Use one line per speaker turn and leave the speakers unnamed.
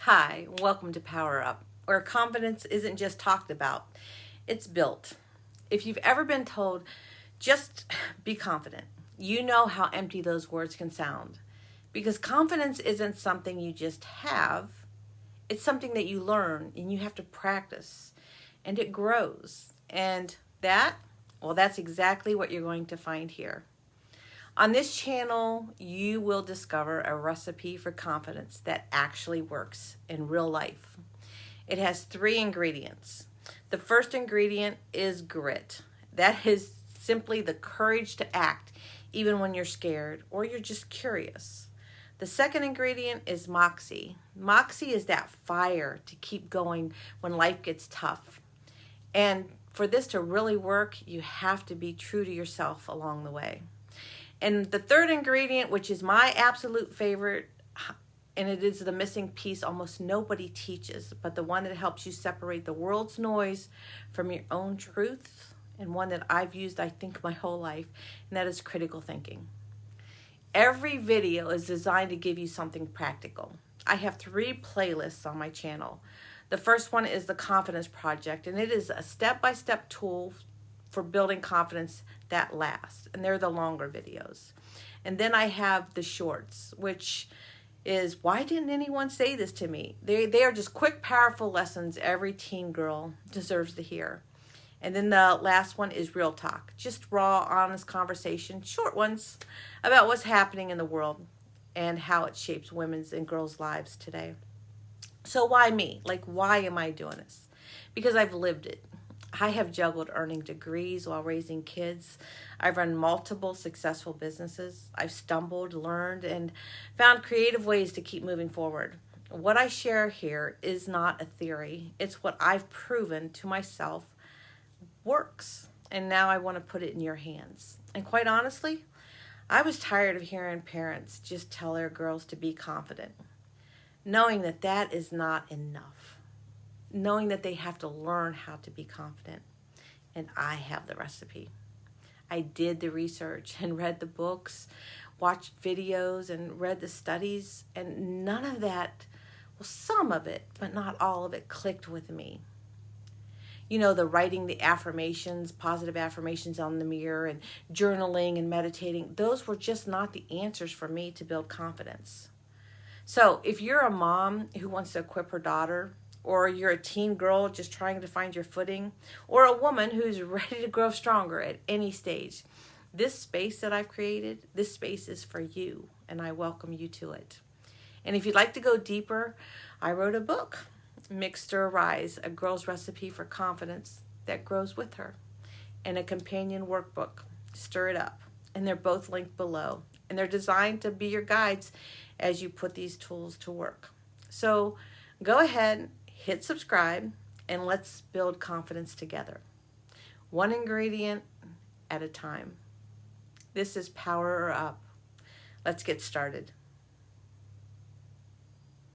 Hi, welcome to PowHer Up, where confidence isn't just talked about, it's built. If you've ever been told, just be confident, you know how empty those words can sound. Because confidence isn't something you just have, it's something that you learn and you have to practice, and it grows. And that's exactly what you're going to find here. On this channel, you will discover a recipe for confidence that actually works in real life. It has 3 ingredients. The first ingredient is grit. That is simply the courage to act even when you're scared or you're just curious. The second ingredient is Moxie. Moxie is that fire to keep going when life gets tough. And for this to really work, you have to be true to yourself along the way. And the third ingredient, which is my absolute favorite, and it is the missing piece almost nobody teaches, but the one that helps you separate the world's noise from your own truth, and one that I've used, I think, my whole life, and that is critical thinking. Every video is designed to give you something practical. I have 3 playlists on my channel. The first one is the Confidence Project, and it is a step-by-step tool for building confidence that lasts, and they're the longer videos. And then I have the shorts, which is, why didn't anyone say this to me? They are just quick, powerful lessons every teen girl deserves to hear. And then the last one is Real Talk, just raw, honest conversation, short ones about what's happening in the world and how it shapes women's and girls' lives today. So why me? Why am I doing this? Because I've lived it. I have juggled earning degrees while raising kids. I've run multiple successful businesses. I've stumbled, learned, and found creative ways to keep moving forward. What I share here is not a theory. It's what I've proven to myself works. And now I want to put it in your hands. And quite honestly, I was tired of hearing parents just tell their girls to be confident, knowing that that is not enough. Knowing that they have to learn how to be confident. And I have the recipe. I did the research and read the books, watched videos and read the studies, and none of that, well, some of it, but not all of it, clicked with me. You know, the writing the affirmations, positive affirmations on the mirror, and journaling and meditating, those were just not the answers for me to build confidence. So if you're a mom who wants to equip her daughter, or you're a teen girl just trying to find your footing, or a woman who's ready to grow stronger at any stage, this space that I've created, this space is for you, and I welcome you to it. And if you'd like to go deeper, I wrote a book, Mix, Stir, Rise, a girl's recipe for confidence that grows with her, and a companion workbook, Stir It Up. And they're both linked below, and they're designed to be your guides as you put these tools to work. So go ahead, hit subscribe, and let's build confidence together. One ingredient at a time. This is PowHer Up. Let's get started.